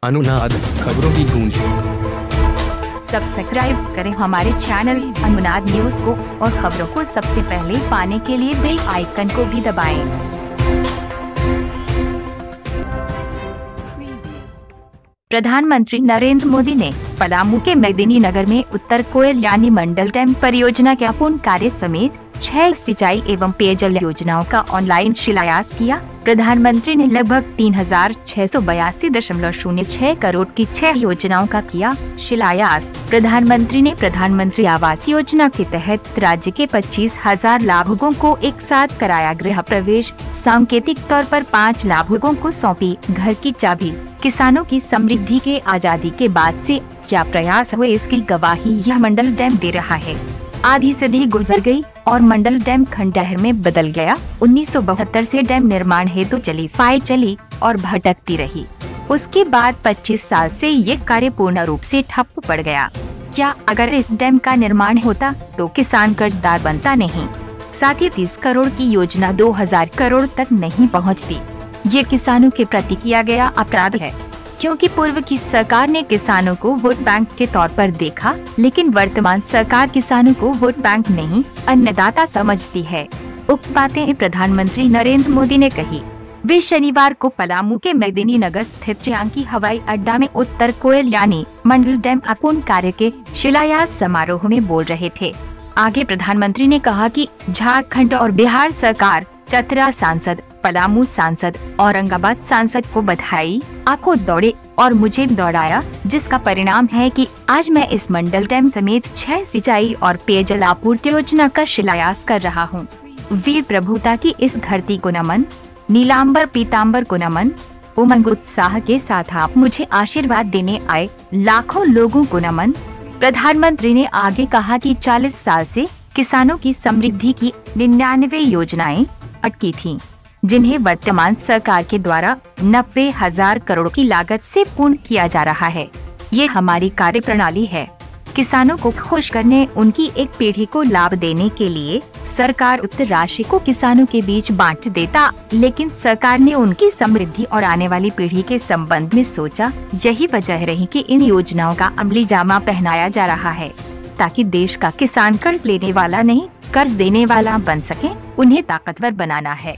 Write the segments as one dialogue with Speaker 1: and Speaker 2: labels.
Speaker 1: अनुनाद खबरों की गूंज।
Speaker 2: सब्सक्राइब करें हमारे चैनल अनुनाद न्यूज को और खबरों को सबसे पहले पाने के लिए बेल आइकन को भी दबाएं। प्रधानमंत्री नरेंद्र मोदी ने पलामू के मेदिनीनगर में उत्तर कोयल यानी मंडल डैम परियोजना के पूर्ण कार्य समेत 6 सिंचाई एवं पेयजल योजनाओं का ऑनलाइन शिलान्यास किया। प्रधानमंत्री ने लगभग 3682.06 करोड़ की 6 योजनाओं का किया शिलान्यास। प्रधानमंत्री ने प्रधानमंत्री आवास योजना के तहत राज्य के 25,000 लाभुकों को एक साथ कराया गृह प्रवेश। सांकेतिक तौर पर 5 लाभुकों को सौंपी घर की चाबी। किसानों की समृद्धि के आजादी के बाद से क्या प्रयास हुए, इसकी गवाही यह मंडल डैम दे रहा है। आधी सदी गुजर गई और मंडल डैम खंडहर में बदल गया। 1972 से डैम निर्माण हेतु चली फाइल चली और भटकती रही। उसके बाद 25 साल से ये कार्य पूर्ण रूप से ठप पड़ गया। क्या अगर इस डैम का निर्माण होता तो किसान कर्जदार बनता नहीं। साथ ही 30 करोड़ की योजना 2000 करोड़ तक नहीं पहुंचती। ये किसानों के प्रति किया गया अपराध है, क्योंकि पूर्व की सरकार ने किसानों को वोट बैंक के तौर पर देखा, लेकिन वर्तमान सरकार किसानों को वोट बैंक नहीं अन्नदाता समझती है। उक्त बातें प्रधानमंत्री नरेंद्र मोदी ने कही। वे शनिवार को पलामू के मेदिनीनगर स्थित चियांकी हवाई अड्डा में उत्तर कोयल यानी मंडल डैम अपूर्ण कार्य के शिलान्यास समारोह में बोल रहे थे। आगे प्रधानमंत्री ने कहा कि झारखंड और बिहार सरकार, चतरा सांसद, पलामू सांसद, औरंगाबाद सांसद को बधाई, आपको दौड़े और मुझे दौड़ाया, जिसका परिणाम है कि आज मैं इस मंडल डैम समेत 6 सिंचाई और पेयजल आपूर्ति योजना का शिलान्यास कर रहा हूँ। वीर प्रभुता की इस धरती को नमन, नीलांबर पीतांबर को नमन। उमंग उत्साह के साथ आप मुझे आशीर्वाद देने आए लाखों लोगों को नमन। प्रधानमंत्री ने आगे कहा कि 40 साल से किसानों की समृद्धि की 99 योजनाएं अटकी थीं, जिन्हें वर्तमान सरकार के द्वारा 90,000 करोड़ की लागत से पूर्ण किया जा रहा है। ये हमारी कार्यप्रणाली है। किसानों को खुश करने, उनकी एक पीढ़ी को लाभ देने के लिए सरकार उक्त राशि को किसानों के बीच बांट देता, लेकिन सरकार ने उनकी समृद्धि और आने वाली पीढ़ी के संबंध में सोचा। यही वजह रही कि इन योजनाओं का अमली जामा पहनाया जा रहा है, ताकि देश का किसान कर्ज लेने वाला नहीं, कर्ज देने वाला बन सके। उन्हें ताकतवर बनाना है।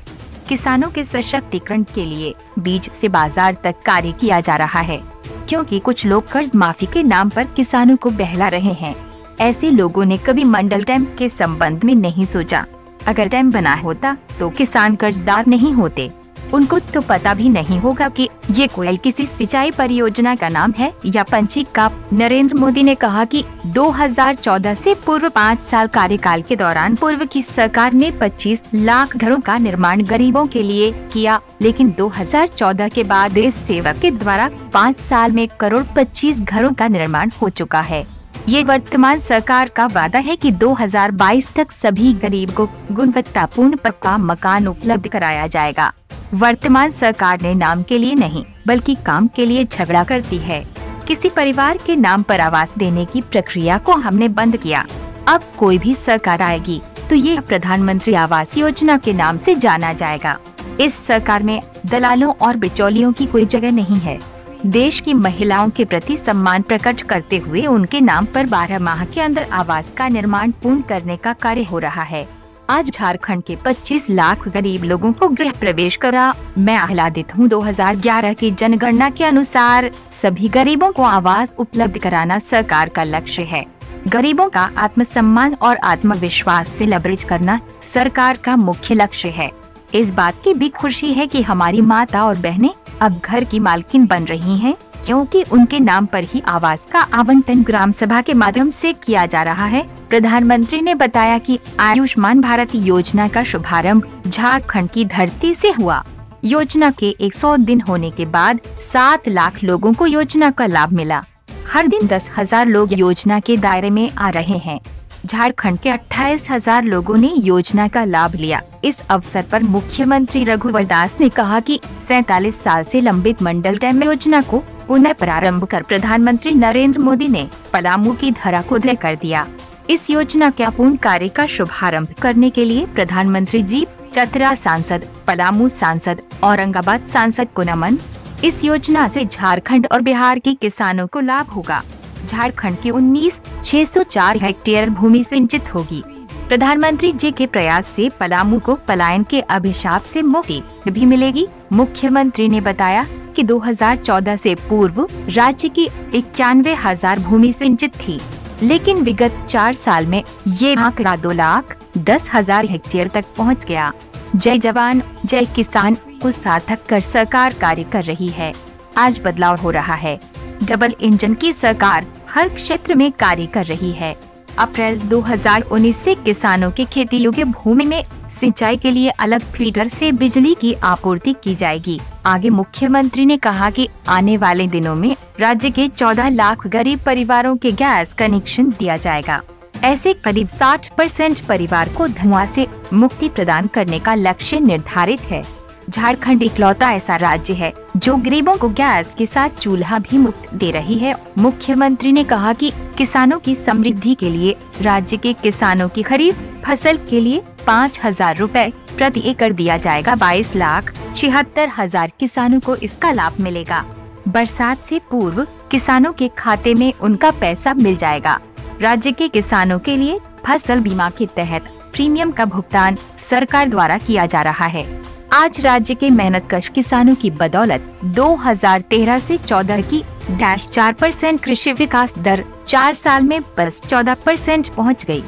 Speaker 2: किसानों के सशक्तिकरण के लिए बीज से बाजार तक कार्य किया जा रहा है, क्योंकि कुछ लोग कर्ज माफी के नाम पर किसानों को बहला रहे हैं। ऐसे लोगों ने कभी मंडल डैम के संबंध में नहीं सोचा। अगर डैम बना होता तो किसान कर्जदार नहीं होते। उनको तो पता भी नहीं होगा कि ये कोयल किसी सिंचाई परियोजना का नाम है या पंछी का। नरेंद्र मोदी ने कहा कि 2014 से पूर्व 5 साल कार्यकाल के दौरान पूर्व की सरकार ने 25 लाख घरों का निर्माण गरीबों के लिए किया, लेकिन 2014 के बाद देश सेवक के द्वारा 5 साल में 1,25 करोड़ घरों का निर्माण हो चुका है। ये वर्तमान सरकार का वादा है कि 2022 तक सभी गरीब को गुणवत्तापूर्ण पक्का मकान उपलब्ध कराया जाएगा। वर्तमान सरकार ने नाम के लिए नहीं बल्कि काम के लिए झगड़ा करती है। किसी परिवार के नाम पर आवास देने की प्रक्रिया को हमने बंद किया। अब कोई भी सरकार आएगी तो ये प्रधानमंत्री आवास योजना के नाम से जाना जाएगा। इस सरकार में दलालों और बिचौलियों की कोई जगह नहीं है। देश की महिलाओं के प्रति सम्मान प्रकट करते हुए उनके नाम पर 12 माह के अंदर आवास का निर्माण पूर्ण करने का कार्य हो रहा है। आज झारखंड के 25 लाख गरीब लोगों को गृह प्रवेश करा। मैं आह्लादित हूँ। 2011 की जनगणना के अनुसार सभी गरीबों को आवास उपलब्ध कराना सरकार का लक्ष्य है। गरीबों का आत्मसम्मान और आत्मविश्वास से लबरेज करना सरकार का मुख्य लक्ष्य है। इस बात की भी खुशी है कि हमारी माता और बहनें अब घर की मालकिन बन रही हैं, क्योंकि उनके नाम पर ही आवास का आवंटन ग्राम सभा के माध्यम से किया जा रहा है। प्रधानमंत्री ने बताया कि आयुष्मान भारत योजना का शुभारंभ झारखंड की धरती से हुआ। योजना के 100 दिन होने के बाद 7 लाख लोगों को योजना का लाभ मिला। हर दिन 10,000 लोग योजना के दायरे में आ रहे हैं। झारखंड के 28,000 लोगों ने योजना का लाभ लिया। इस अवसर पर मुख्यमंत्री रघुवर दास ने कहा कि 47 साल से लंबित मंडल डैम योजना को पुनः प्रारंभ कर प्रधानमंत्री नरेंद्र मोदी ने पलामू की धरा को उदय कर दिया। इस योजना के पूर्ण कार्य का शुभारंभ करने के लिए प्रधानमंत्री जी चतरा सांसद, पलामू सांसद, औरंगाबाद सांसद को नमन। इस योजना से झारखंड और बिहार के किसानों को लाभ होगा। झारखंड की 19,604 हेक्टेयर भूमि सिंचित होगी। प्रधानमंत्री जी के प्रयास से पलामू को पलायन के अभिशाप से मुक्ति भी मिलेगी। मुख्यमंत्री ने बताया कि 2014 से पूर्व राज्य की 91,000 भूमि सिंचित थी, लेकिन विगत 4 साल में ये आंकड़ा 2,10,000 हेक्टेयर तक पहुंच गया। जय जवान जय किसान को सार्थक कर सरकार कार्य कर रही है। आज बदलाव हो रहा है। डबल इंजन की सरकार हर क्षेत्र में कार्य कर रही है। अप्रैल 2019 से किसानों के खेती योग्य भूमि में सिंचाई के लिए अलग फीडर से बिजली की आपूर्ति की जाएगी। आगे मुख्यमंत्री ने कहा कि आने वाले दिनों में राज्य के 14 लाख गरीब परिवारों के गैस कनेक्शन दिया जाएगा। ऐसे करीब 60% परिवार को धुआं से मुक्ति प्रदान करने का लक्ष्य निर्धारित है। झारखंड इकलौता ऐसा राज्य है जो गरीबों को गैस के साथ चूल्हा भी मुफ्त दे रही है। मुख्यमंत्री ने कहा कि किसानों की समृद्धि के लिए राज्य के किसानों की खरीफ फसल के लिए 5,000 रुपए प्रति एकड़ दिया जाएगा। 22,76,000 किसानों को इसका लाभ मिलेगा। बरसात से पूर्व किसानों के खाते में उनका पैसा मिल जाएगा। राज्य के किसानों के लिए फसल बीमा के तहत प्रीमियम का भुगतान सरकार द्वारा किया जा रहा है। आज राज्य के मेहनतकश किसानों की बदौलत 2013 से 14 की -4% कृषि विकास दर 4 साल में बस 14% पहुंच गई।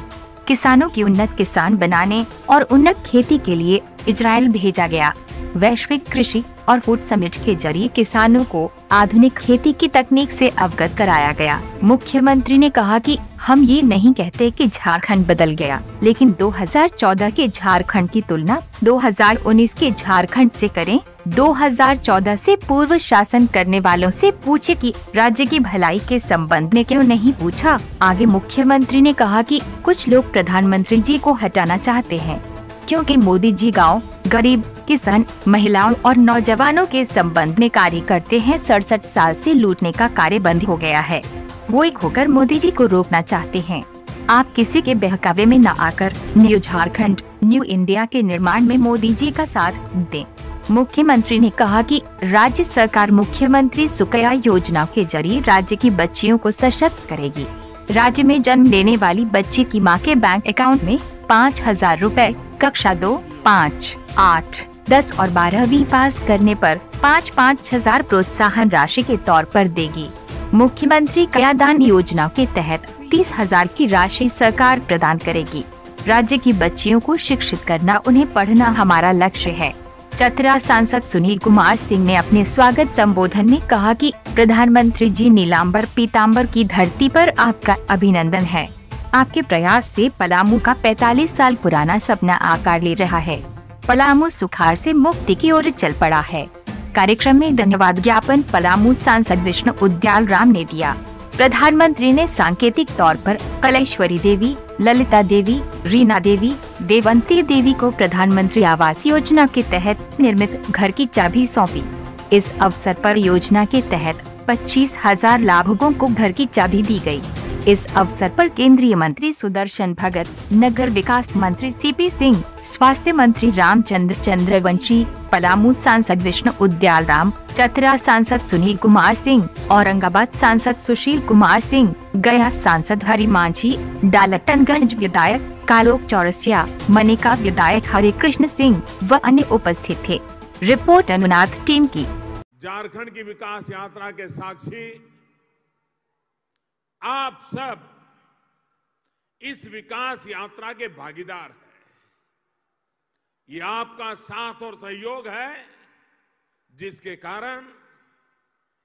Speaker 2: किसानों की उन्नत किसान बनाने और उन्नत खेती के लिए इजराइल भेजा गया। वैश्विक कृषि और फूड समिट के जरिए किसानों को आधुनिक खेती की तकनीक से अवगत कराया गया। मुख्यमंत्री ने कहा कि हम ये नहीं कहते कि झारखंड बदल गया, लेकिन 2014 के झारखंड की तुलना 2019 के झारखंड से करें। 2014 से पूर्व शासन करने वालों से पूछे कि राज्य की भलाई के संबंध में क्यों नहीं पूछा। आगे मुख्यमंत्री ने कहा कि कुछ लोग प्रधानमंत्री जी को हटाना चाहते हैं, क्योंकि मोदी जी गांव, गरीब, किसान, महिलाओं और नौजवानों के संबंध में कार्य करते हैं। 67 साल से लूटने का कार्य बंद हो गया है। वो एक होकर मोदी जी को रोकना चाहते हैं। आप किसी के बहकावे में न आकर न्यू झारखंड, न्यू इंडिया के निर्माण में मोदी जी का साथ दें। मुख्यमंत्री ने कहा कि राज्य सरकार मुख्यमंत्री सुकन्या योजना के जरिए राज्य की बच्चियों को सशक्त करेगी। राज्य में जन्म लेने वाली बच्ची की मां के बैंक अकाउंट में 5,000 रुपए कक्षा 2, 5, 8, 10 और 12वीं पास करने पर 5,000 प्रोत्साहन राशि के तौर पर देगी। मुख्यमंत्री कन्यादान योजना के तहत 30,000 की राशि सरकार प्रदान करेगी। राज्य की बच्चियों को शिक्षित करना, उन्हें पढ़ना हमारा लक्ष्य है। चतरा सांसद सुनील कुमार सिंह ने अपने स्वागत संबोधन में कहा कि प्रधानमंत्री जी नीलांबर पीतांबर की धरती पर आपका अभिनंदन है। आपके प्रयास से पलामू का 45 साल पुराना सपना आकार ले रहा है। पलामू सुखाड़ से मुक्ति की ओर चल पड़ा है। कार्यक्रम में धन्यवाद ज्ञापन पलामू सांसद विष्णु उद्याल राम ने दिया। प्रधानमंत्री ने सांकेतिक तौर पर कलेश्वरी देवी, ललिता देवी, रीना देवी, देवंती देवी को प्रधानमंत्री आवास योजना के तहत निर्मित घर की चाबी सौंपी। इस अवसर पर योजना के तहत 25,000 लाभुकों को घर की चाबी दी गई। इस अवसर पर केंद्रीय मंत्री सुदर्शन भगत, नगर विकास मंत्री सीपी सिंह, स्वास्थ्य मंत्री रामचंद्र चंद्रवंशी, पलामू सांसद विष्णु उद्याल राम, चतरा सांसद सुनील कुमार सिंह, औरंगाबाद सांसद सुशील कुमार सिंह, गया सांसद हरि मांझी, डालटनगंज विधायक कालोक चौरसिया, मनिका विधायक हरे कृष्ण सिंह व अन्य उपस्थित थे। रिपोर्ट अनुनाथ टीम की।
Speaker 3: झारखंड की विकास यात्रा के साक्षी आप सब इस विकास यात्रा के भागीदार हैं। ये आपका साथ और सहयोग है जिसके कारण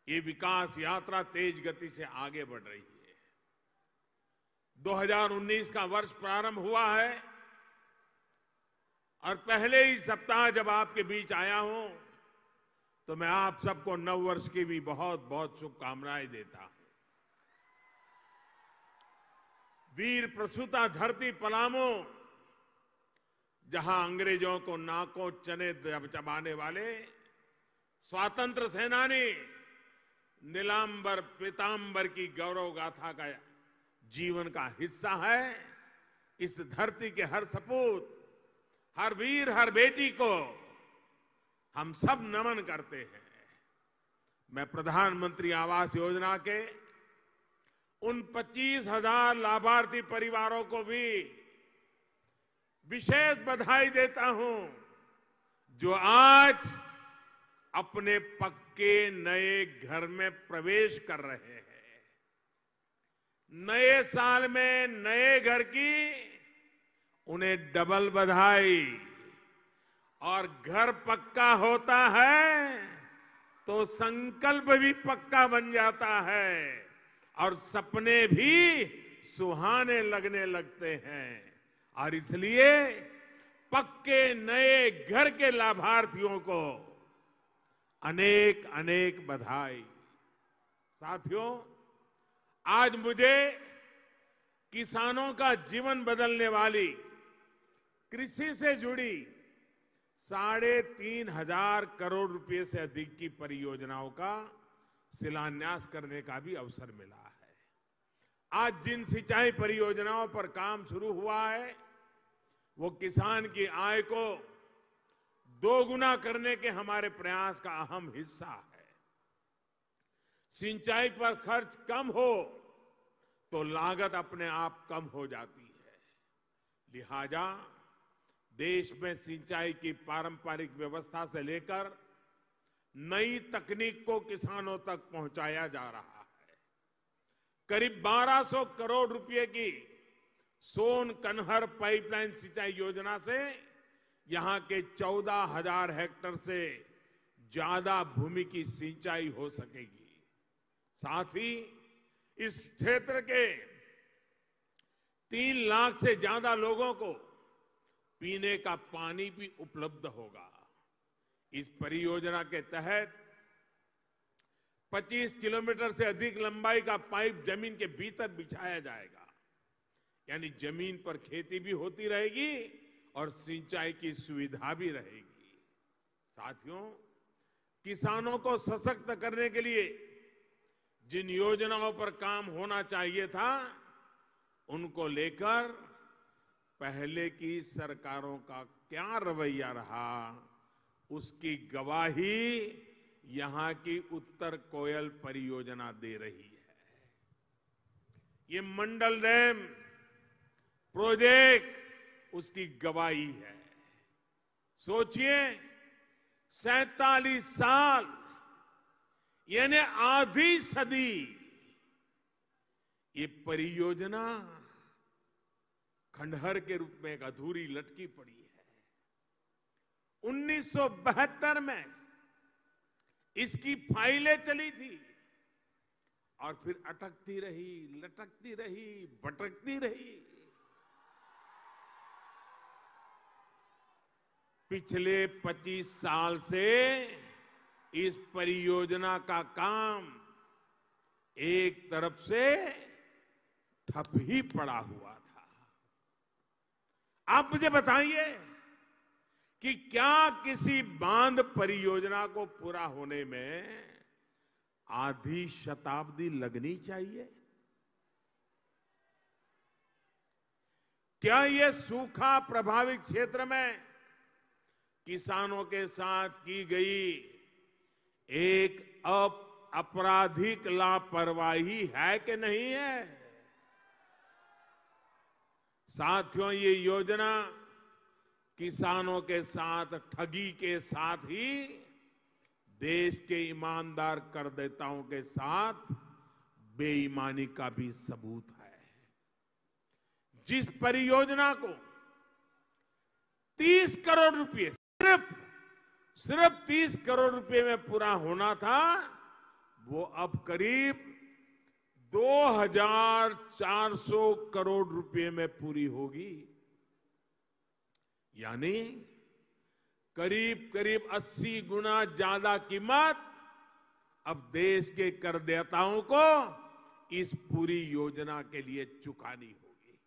Speaker 3: ये विकास यात्रा तेज गति से आगे बढ़ रही है। 2019 का वर्ष प्रारंभ हुआ है और पहले ही सप्ताह जब आपके बीच आया हूं तो मैं आप सबको नव वर्ष की भी बहुत बहुत शुभकामनाएं देता हूं। वीर प्रसूता धरती पलामू, जहां अंग्रेजों को नाकों चने चबाने वाले स्वातंत्र सेनानी नीलांबर पीतांबर की गौरव गाथा का जीवन का हिस्सा है। इस धरती के हर सपूत, हर वीर, हर बेटी को हम सब नमन करते हैं। मैं प्रधानमंत्री आवास योजना के उन 25,000 लाभार्थी परिवारों को भी विशेष बधाई देता हूं जो आज अपने पक्के नए घर में प्रवेश कर रहे हैं। नए साल में नए घर की उन्हें डबल बधाई। और घर पक्का होता है तो संकल्प भी पक्का बन जाता है और सपने भी सुहाने लगने लगते हैं। और इसलिए पक्के नए घर के लाभार्थियों को अनेक अनेक बधाई। साथियों, आज मुझे किसानों का जीवन बदलने वाली कृषि से जुड़ी 3,500 करोड़ रुपए से अधिक की परियोजनाओं का शिलान्यास करने का भी अवसर मिला है। आज जिन सिंचाई परियोजनाओं पर काम शुरू हुआ है वो किसान की आय को दोगुना करने के हमारे प्रयास का अहम हिस्सा है। सिंचाई पर खर्च कम हो तो लागत अपने आप कम हो जाती है। लिहाजा देश में सिंचाई की पारंपरिक व्यवस्था से लेकर नई तकनीक को किसानों तक पहुंचाया जा रहा है। करीब 1,200 करोड़ रुपए की सोन कन्हर पाइपलाइन सिंचाई योजना से यहां के 14,000 हेक्टेयर से ज्यादा भूमि की सिंचाई हो सकेगी। साथ ही इस क्षेत्र के 3 लाख से ज्यादा लोगों को पीने का पानी भी उपलब्ध होगा। इस परियोजना के तहत 25 किलोमीटर से अधिक लंबाई का पाइप जमीन के भीतर बिछाया जाएगा। यानी जमीन पर खेती भी होती रहेगी और सिंचाई की सुविधा भी रहेगी। साथियों, किसानों को सशक्त करने के लिए जिन योजनाओं पर काम होना चाहिए था उनको लेकर पहले की सरकारों का क्या रवैया रहा उसकी गवाही यहां की उत्तर कोयल परियोजना दे रही है। ये मंडल डैम प्रोजेक्ट उसकी गवाही है। सोचिए, 47 साल यानी आधी सदी ये परियोजना खंडहर के रूप में एक अधूरी लटकी पड़ी है। 1972 में इसकी फाइलें चली थी और फिर अटकती रही, लटकती रही, भटकती रही। पिछले 25 साल से इस परियोजना का काम एक तरफ से ठप ही पड़ा हुआ था। आप मुझे बताइए कि क्या किसी बांध परियोजना को पूरा होने में आधी शताब्दी लगनी चाहिए? क्या यह सूखा प्रभावित क्षेत्र में किसानों के साथ की गई एक आपराधिक लापरवाही है कि नहीं है? साथियों, ये योजना किसानों के साथ ठगी के साथ ही देश के ईमानदार करदाताओं के साथ बेईमानी का भी सबूत है। जिस परियोजना को 30 करोड़ रुपए सिर्फ 30 करोड़ रुपए में पूरा होना था, वो अब करीब 2,400 करोड़ रुपए में पूरी होगी। यानी करीब 80 गुना ज्यादा कीमत अब देश के करदाताओं को इस पूरी योजना के लिए चुकानी होगी।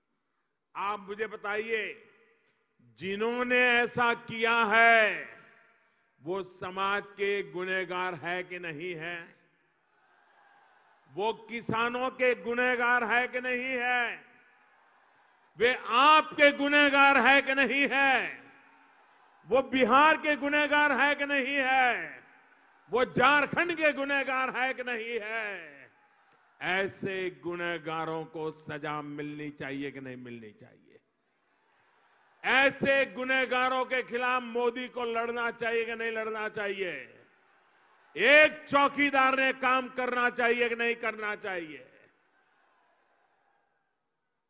Speaker 3: आप मुझे बताइए, जिन्होंने ऐसा किया है वो समाज के गुनहगार है कि नहीं है? वो किसानों के गुनहगार है कि नहीं है? वे आपके गुनहगार है कि नहीं है? वो बिहार के गुनहगार है कि नहीं है? वो झारखंड के गुनहगार है कि नहीं है? ऐसे गुनहगारों को सजा मिलनी चाहिए कि नहीं मिलनी चाहिए? ऐसे गुनहगारों के खिलाफ मोदी को लड़ना चाहिए कि नहीं लड़ना चाहिए? एक चौकीदार ने काम करना चाहिए कि नहीं करना चाहिए?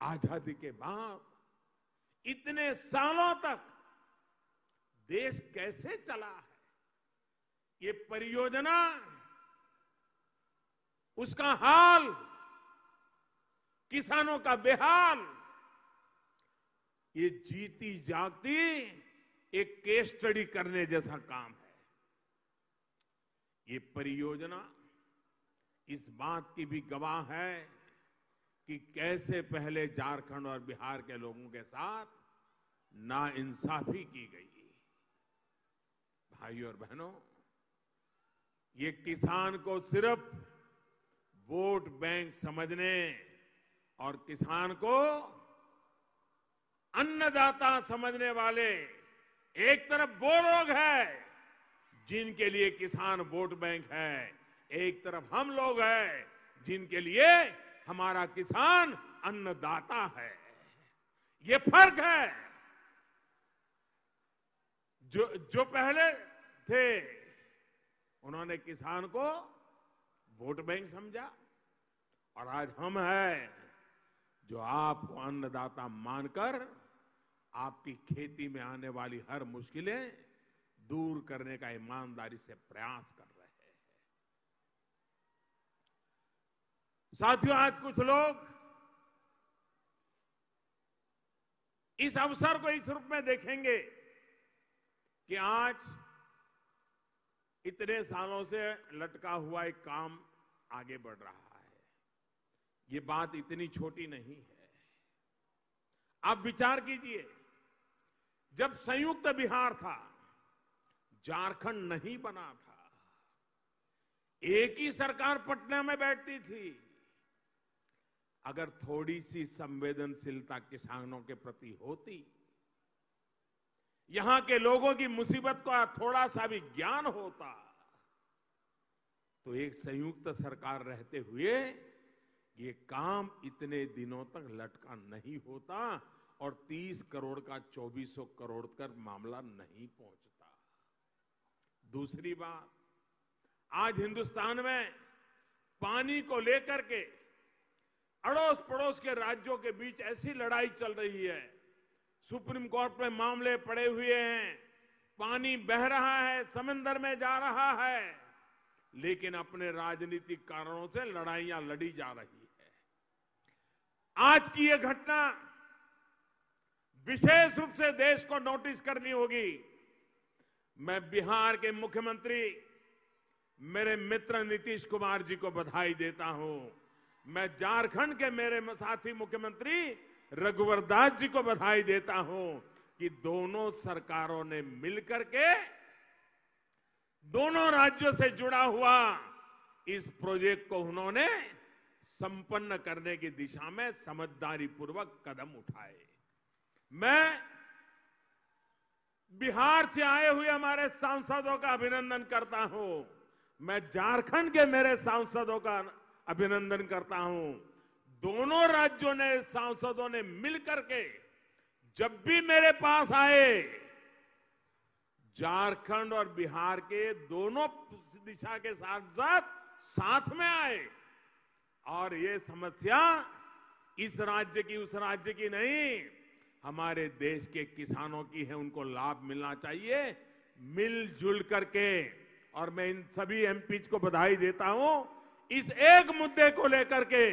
Speaker 3: आजादी के बाद इतने सालों तक देश कैसे चला है, ये परियोजना, उसका हाल, किसानों का बेहाल, ये जीती जागती एक केस स्टडी करने जैसा काम है। ये परियोजना इस बात की भी गवाह है कि कैसे पहले झारखंड और बिहार के लोगों के साथ नाइंसाफी की गई। भाइयों और बहनों, ये किसान को सिर्फ वोट बैंक समझने और किसान को अन्नदाता समझने वाले एक तरफ वो लोग हैं जिनके लिए किसान वोट बैंक है, एक तरफ हम लोग हैं जिनके लिए हमारा किसान अन्नदाता है। ये फर्क है। जो पहले थे उन्होंने किसान को वोट बैंक समझा, और आज हम हैं जो आपको अन्नदाता मानकर आपकी खेती में आने वाली हर मुश्किलें दूर करने का ईमानदारी से प्रयास कर रहे हैं। साथियों, आज कुछ लोग इस अवसर को इस रूप में देखेंगे कि आज इतने सालों से लटका हुआ एक काम आगे बढ़ रहा है। ये बात इतनी छोटी नहीं है। आप विचार कीजिए, जब संयुक्त बिहार था, झारखंड नहीं बना था, एक ही सरकार पटना में बैठती थी, अगर थोड़ी सी संवेदनशीलता किसानों के प्रति होती, यहां के लोगों की मुसीबत का थोड़ा सा भी ज्ञान होता, तो एक संयुक्त सरकार रहते हुए ये काम इतने दिनों तक लटका नहीं होता और 30 करोड़ का 2400 करोड़ तक मामला नहीं पहुंचता। दूसरी बात, आज हिंदुस्तान में पानी को लेकर के अड़ोस पड़ोस के राज्यों के बीच ऐसी लड़ाई चल रही है, सुप्रीम कोर्ट में मामले पड़े हुए हैं, पानी बह रहा है, समंदर में जा रहा है, लेकिन अपने राजनीतिक कारणों से लड़ाइयां लड़ी जा रही है। आज की यह घटना विशेष रूप से देश को नोटिस करनी होगी। मैं बिहार के मुख्यमंत्री मेरे मित्र नीतीश कुमार जी को बधाई देता हूं। मैं झारखंड के मेरे साथी मुख्यमंत्री रघुवर दास जी को बधाई देता हूं कि दोनों सरकारों ने मिलकर के दोनों राज्यों से जुड़ा हुआ इस प्रोजेक्ट को उन्होंने संपन्न करने की दिशा में समझदारी पूर्वक कदम उठाए। मैं बिहार से आए हुए हमारे सांसदों का अभिनंदन करता हूं। मैं झारखंड के मेरे सांसदों का अभिनंदन करता हूं। दोनों राज्यों ने, सांसदों ने मिलकर के जब भी मेरे पास आए, झारखंड और बिहार के दोनों दिशा के साथ में आए, और ये समस्या इस राज्य की उस राज्य की नहीं, हमारे देश के किसानों की है, उनको लाभ मिलना चाहिए, मिलजुल करके। और मैं इन सभी एमपीज को बधाई देता हूं, इस एक मुद्दे को लेकर के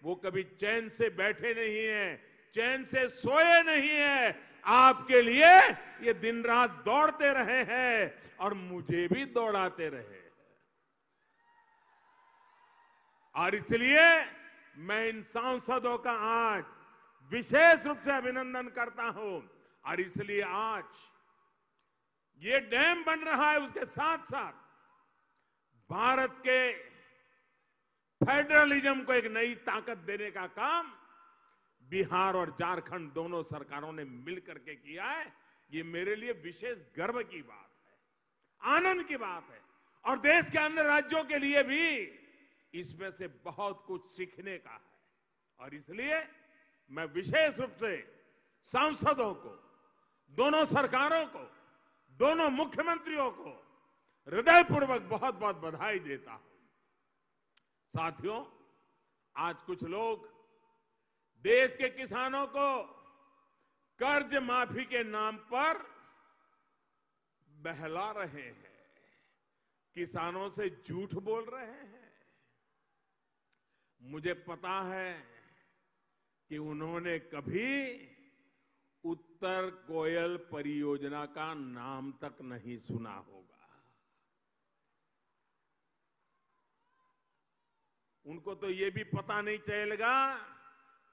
Speaker 3: वो कभी चैन से बैठे नहीं है, चैन से सोए नहीं है, आपके लिए ये दिन रात दौड़ते रहे हैं और मुझे भी दौड़ाते रहे। और इसलिए मैं इन सांसदों का आज विशेष रूप से अभिनंदन करता हूं। और इसलिए आज ये डैम बन रहा है, उसके साथ साथ भारत के फेडरलिज्म को एक नई ताकत देने का काम बिहार और झारखंड दोनों सरकारों ने मिलकर के किया है। ये मेरे लिए विशेष गर्व की बात है, आनंद की बात है। और देश के अन्य राज्यों के लिए भी इसमें से बहुत कुछ सीखने का है। और इसलिए मैं विशेष रूप से सांसदों को, दोनों सरकारों को, दोनों मुख्यमंत्रियों को हृदयपूर्वक बहुत बहुत बधाई देता हूं। साथियों, आज कुछ लोग देश के किसानों को कर्ज माफी के नाम पर बहला रहे हैं, किसानों से झूठ बोल रहे हैं। मुझे पता है कि उन्होंने कभी उत्तर कोयल परियोजना का नाम तक नहीं सुना होगा। उनको तो ये भी पता नहीं चलेगा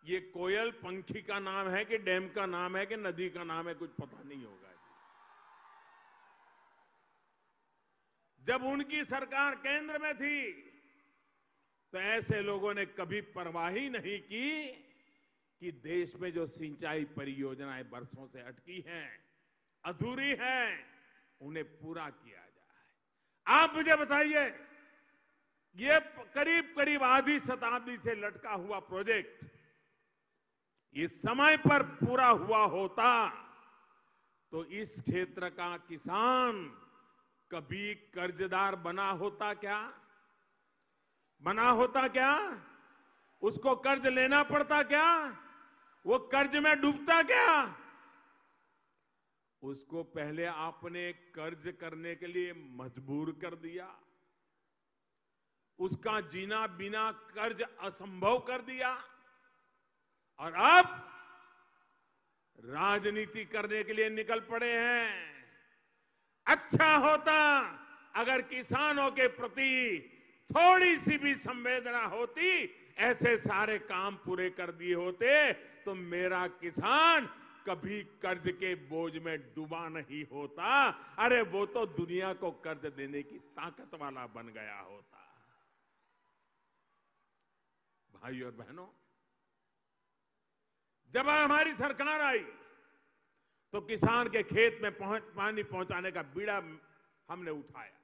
Speaker 3: ये कोयल पंखी का नाम है कि डैम का नाम है कि नदी का नाम है, कुछ पता नहीं होगा। जब उनकी सरकार केंद्र में थी तो ऐसे लोगों ने कभी परवाह ही नहीं की कि देश में जो सिंचाई परियोजनाएं वर्षों से अटकी हैं, अधूरी हैं, उन्हें पूरा किया जाए। आप मुझे बताइए, ये करीब करीब आधी शताब्दी से लटका हुआ प्रोजेक्ट ये समय पर पूरा हुआ होता तो इस क्षेत्र का किसान कभी कर्जदार बना होता क्या? बना होता क्या? उसको कर्ज लेना पड़ता क्या? वो कर्ज में डूबता क्या? उसको पहले आपने कर्ज करने के लिए मजबूर कर दिया, उसका जीना बिना कर्ज असंभव कर दिया, और अब राजनीति करने के लिए निकल पड़े हैं। अच्छा होता अगर किसानों के प्रति थोड़ी सी भी संवेदना होती, ऐसे सारे काम पूरे कर दिए होते तो मेरा किसान कभी कर्ज के बोझ में डूबा नहीं होता। अरे वो तो दुनिया को कर्ज देने की ताकत वाला बन गया होता। भाई और बहनों, जब हमारी सरकार आई तो किसान के खेत में पानी पहुंचाने का बीड़ा हमने उठाया।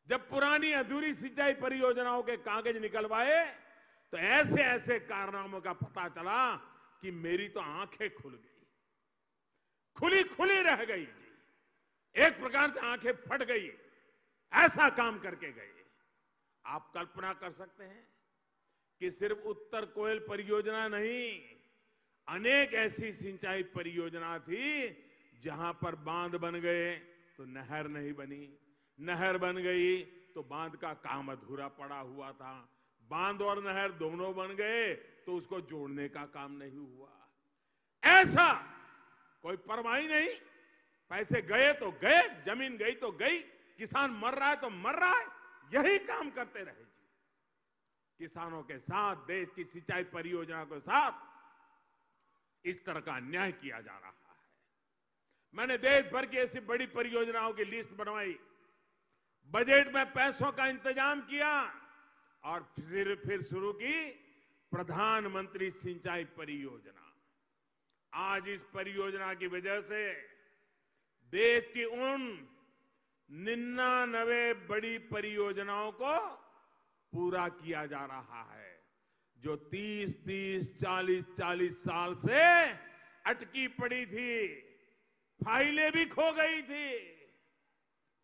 Speaker 3: जब पुरानी अधूरी सिंचाई परियोजनाओं के कागज निकलवाए तो ऐसे ऐसे कारनामों का पता चला कि मेरी तो आंखें खुल गई, खुली खुली रह गई जी। एक प्रकार से आंखें फट गई, ऐसा काम करके गए। आप कल्पना कर सकते हैं कि सिर्फ उत्तर कोयल परियोजना नहीं, अनेक ऐसी सिंचाई परियोजना थी जहां पर बांध बन गए तो नहर नहीं बनी, नहर बन गई तो बांध का काम अधूरा पड़ा हुआ था, बांध और नहर दोनों बन गए तो उसको जोड़ने का काम नहीं हुआ। ऐसा कोई परवाह नहीं, पैसे गए तो गए, जमीन गई तो गई, किसान मर रहा है तो मर रहा है, यही काम करते रहे जी। किसानों के साथ, देश की सिंचाई परियोजना के साथ इस तरह का अन्याय किया जा रहा है। मैंने देश भर की ऐसी बड़ी परियोजनाओं की लिस्ट बनवाई, बजट में पैसों का इंतजाम किया और फिर शुरू की प्रधानमंत्री सिंचाई परियोजना। आज इस परियोजना की वजह से देश की उन 99 बड़ी परियोजनाओं को पूरा किया जा रहा है जो 30-30, 40-40 साल से अटकी पड़ी थी, फाइलें भी खो गई थी।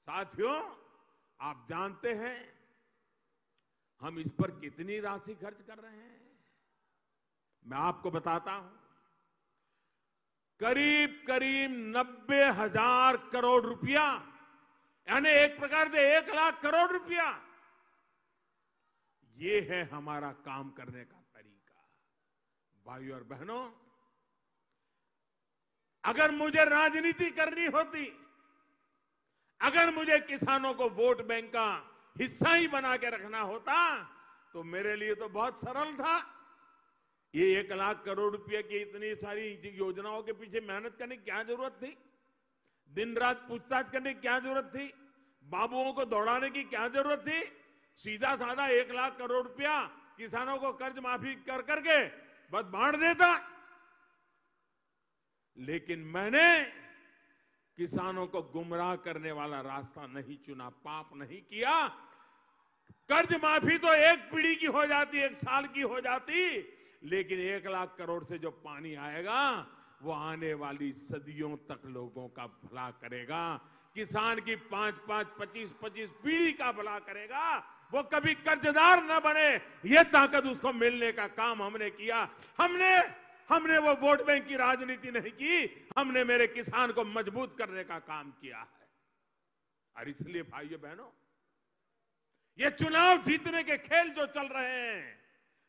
Speaker 3: साथियों, आप जानते हैं हम इस पर कितनी राशि खर्च कर रहे हैं? मैं आपको बताता हूं, करीब करीब 90,000 करोड़ रुपया, यानी एक प्रकार से 1 लाख करोड़ रुपया। ये है हमारा काम करने का तरीका। भाइयों और बहनों, अगर मुझे राजनीति करनी होती, अगर मुझे किसानों को वोट बैंक का हिस्सा ही बना के रखना होता तो मेरे लिए तो बहुत सरल था। ये 1 लाख करोड़ रुपए की इतनी सारी योजनाओं के पीछे मेहनत करने की क्या जरूरत थी? दिन रात पूछताछ करने की क्या जरूरत थी? बाबुओं को दौड़ाने की क्या जरूरत थी? सीधा साधा 1 लाख करोड़ रुपया किसानों को कर्ज माफी कर करके बस बांट देता। लेकिन मैंने किसानों को गुमराह करने वाला रास्ता नहीं चुना, पाप नहीं किया। कर्ज माफी तो एक पीढ़ी की हो जाती, एक साल की हो जाती, लेकिन 1 लाख करोड़ से जो पानी आएगा वो आने वाली सदियों तक लोगों का भला करेगा। किसान की 5-5, 25-25 पीढ़ी का भला करेगा। वो कभी कर्जदार न बने, ये ताकत उसको मिलने का काम हमने किया। हमने वो वोट बैंक की राजनीति नहीं की, हमने मेरे किसान को मजबूत करने का काम किया है। और इसलिए भाइयों बहनों, ये चुनाव जीतने के खेल जो चल रहे हैं,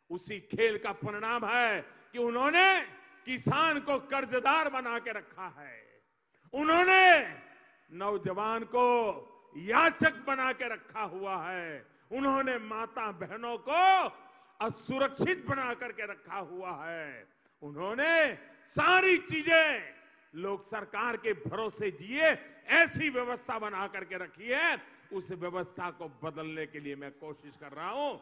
Speaker 3: उसी खेल का परिणाम है कि उन्होंने किसान को कर्जदार बना के रखा है। उन्होंने नौजवान को याचक बना के रखा हुआ है। उन्होंने माता बहनों को असुरक्षित बना करके रखा हुआ है। उन्होंने सारी चीजें लोग सरकार के भरोसे जिए, ऐसी व्यवस्था बना करके रखी है। उस व्यवस्था को बदलने के लिए मैं कोशिश कर रहा हूं।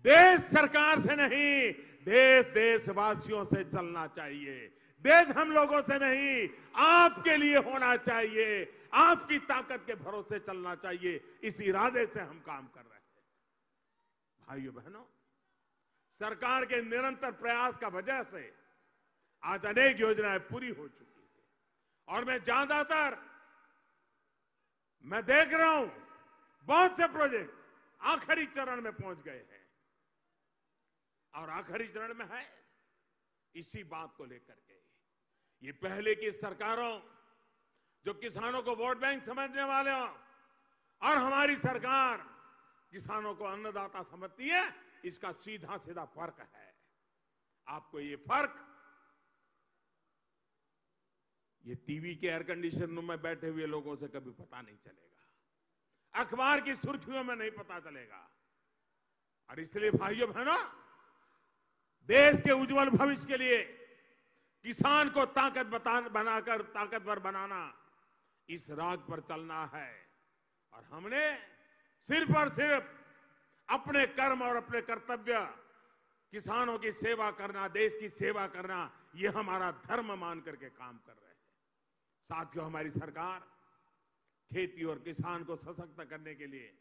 Speaker 3: देश सरकार से नहीं, देश देशवासियों से चलना चाहिए। देश हम लोगों से नहीं, आपके लिए होना चाहिए। आपकी ताकत के भरोसे चलना चाहिए। इस इरादे से हम काम कर रहे हैं। भाइयों बहनों, सरकार के निरंतर प्रयास का वजह से आज अनेक योजनाएं पूरी हो चुकी है। और मैं देख रहा हूं बहुत से प्रोजेक्ट आखिरी चरण में पहुंच गए हैं। और आखिरी चरण में है इसी बात को लेकर के, ये पहले की सरकारों जो किसानों को वोट बैंक समझने वाले हों, और हमारी सरकार किसानों को अन्नदाता समझती है, इसका सीधा सीधा फर्क है। आपको ये फर्क ये टीवी के एयर कंडीशन रूम में बैठे हुए लोगों से कभी पता नहीं चलेगा, अखबार की सुर्खियों में नहीं पता चलेगा। और इसलिए भाइयों बहनों, देश के उज्जवल भविष्य के लिए किसान को ताकतवर बनाना, इस राग पर चलना है। और हमने सिर्फ और सिर्फ अपने कर्म और अपने कर्तव्य, किसानों की सेवा करना, देश की सेवा करना, यह हमारा धर्म मान करके काम कर रहे हैं। साथियों, हमारी सरकार खेती और किसान को सशक्त करने के लिए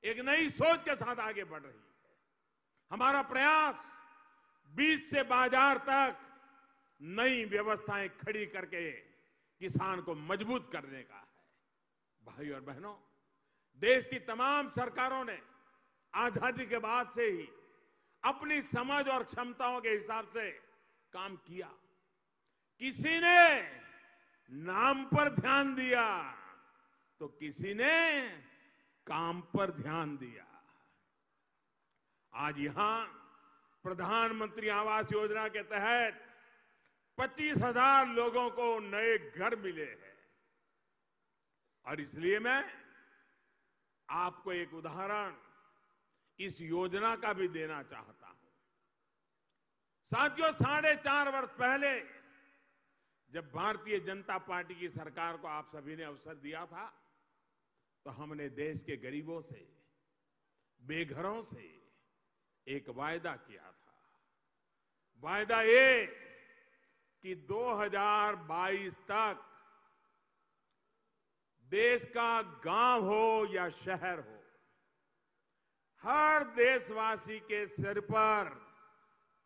Speaker 3: एक नई सोच के साथ आगे बढ़ रही है। हमारा प्रयास बीज से बाजार तक नई व्यवस्थाएं खड़ी करके किसान को मजबूत करने का है। भाई और बहनों, देश की तमाम सरकारों ने आजादी के बाद से ही अपनी समझ और क्षमताओं के हिसाब से काम किया। किसी ने नाम पर ध्यान दिया तो किसी ने काम पर ध्यान दिया। आज यहां प्रधानमंत्री आवास योजना के तहत 25,000 लोगों को नए घर मिले हैं। और इसलिए मैं आपको एक उदाहरण इस योजना का भी देना चाहता हूं। साथियों, 4.5 वर्ष पहले जब भारतीय जनता पार्टी की सरकार को आप सभी ने अवसर दिया था, तो हमने देश के गरीबों से, बेघरों से एक वायदा किया था। वायदा ये कि 2022 तक देश का गांव हो या शहर हो, हर देशवासी के सिर पर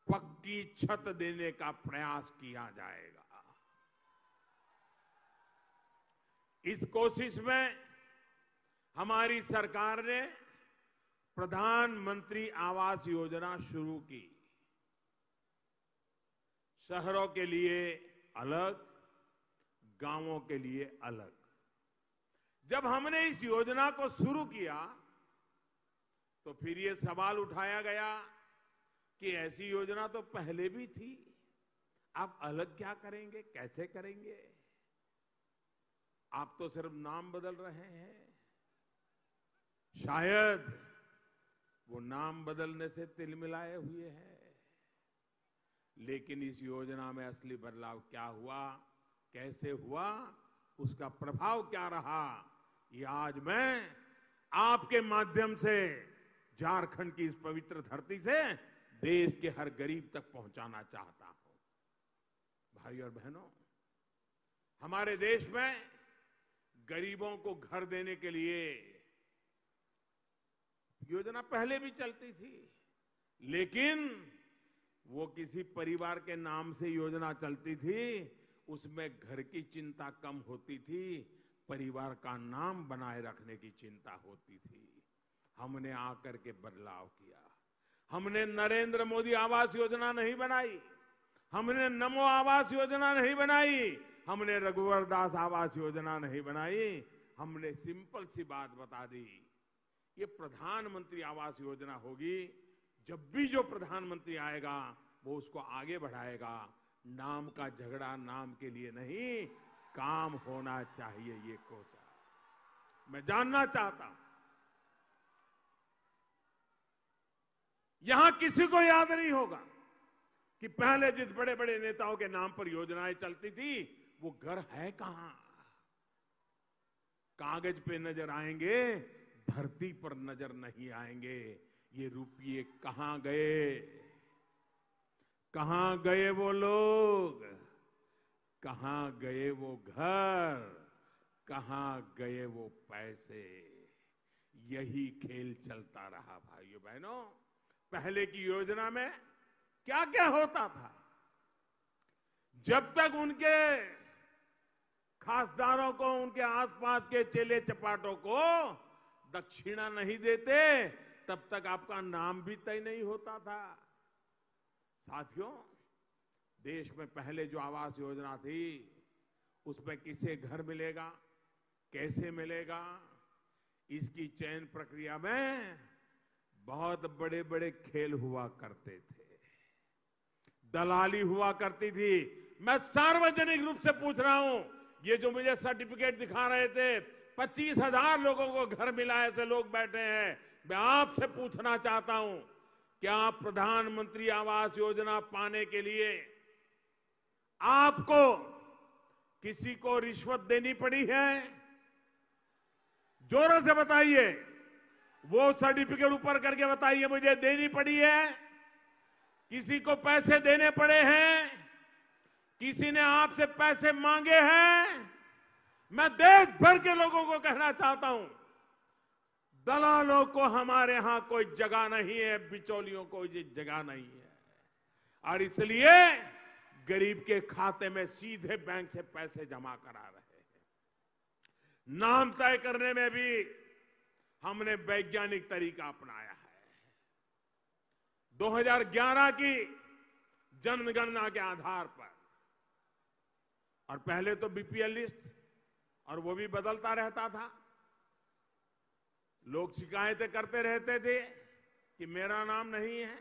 Speaker 3: पक्की छत देने का प्रयास किया जाएगा। इस कोशिश में हमारी सरकार ने प्रधानमंत्री आवास योजना शुरू की। शहरों के लिए अलग, गांवों के लिए अलग। जब हमने इस योजना को शुरू किया तो फिर ये सवाल उठाया गया कि ऐसी योजना तो पहले भी थी, आप अलग क्या करेंगे, कैसे करेंगे? आप तो सिर्फ नाम बदल रहे हैं। शायद वो नाम बदलने से तिलमिलाए हुए हैं, लेकिन इस योजना में असली बदलाव क्या हुआ, कैसे हुआ, उसका प्रभाव क्या रहा, ये आज मैं आपके माध्यम से झारखंड की इस पवित्र धरती से देश के हर गरीब तक पहुंचाना चाहता हूं। भाई और बहनों, हमारे देश में गरीबों को घर देने के लिए योजना पहले भी चलती थी, लेकिन वो किसी परिवार के नाम से योजना चलती थी, उसमें घर की चिंता कम होती थी, परिवार का नाम बनाए रखने की चिंता होती थी। हमने आकर के बदलाव किया। हमने नरेंद्र मोदी आवास योजना नहीं बनाई, हमने नमो आवास योजना नहीं बनाई, हमने रघुवर दास आवास योजना नहीं बनाई। हमने सिंपल सी बात बता दी, ये प्रधानमंत्री आवास योजना होगी। जब भी जो प्रधानमंत्री आएगा वो उसको आगे बढ़ाएगा। नाम का झगड़ा नाम के लिए नहीं, काम होना चाहिए, ये कोचा। मैं जानना चाहता हूं, यहां किसी को याद नहीं होगा कि पहले जिस बड़े बड़े नेताओं के नाम पर योजनाएं चलती थी वो घर है कहां। कागज पे नजर आएंगे, धरती पर नजर नहीं आएंगे। ये रुपये कहां गए, कहां गए वो लोग, कहां गए वो घर, कहां गए वो पैसे। यही खेल चलता रहा भाइयों बहनों। पहले की योजना में क्या क्या होता था, जब तक उनके खासदारों को, उनके आसपास के चेले चपाटों को दक्षिणा नहीं देते, तब तक आपका नाम भी तय नहीं होता था। साथियों, देश में पहले जो आवास योजना थी उसमें किसे घर मिलेगा, कैसे मिलेगा, इसकी चयन प्रक्रिया में बहुत बड़े बड़े खेल हुआ करते थे, दलाली हुआ करती थी। मैं सार्वजनिक रूप से पूछ रहा हूं, ये जो मुझे सर्टिफिकेट दिखा रहे थे 25,000 लोगों को घर मिला, ऐसे लोग बैठे हैं। मैं आपसे पूछना चाहता हूं, क्या प्रधानमंत्री आवास योजना पाने के लिए आपको किसी को रिश्वत देनी पड़ी है? जोरों से बताइए, वो सर्टिफिकेट ऊपर करके बताइए, मुझे देनी पड़ी है? किसी को पैसे देने पड़े हैं? किसी ने आपसे पैसे मांगे हैं? मैं देश भर के लोगों को कहना चाहता हूं, दलालों को हमारे यहां कोई जगह नहीं है, बिचौलियों को कोई जगह नहीं है। और इसलिए गरीब के खाते में सीधे बैंक से पैसे जमा करा रहे हैं। नाम तय करने में भी हमने वैज्ञानिक तरीका अपनाया है। 2011 की जनगणना के आधार पर, और पहले तो बीपीएल लिस्ट, और वो भी बदलता रहता था। लोग शिकायतें करते रहते थे कि मेरा नाम नहीं है,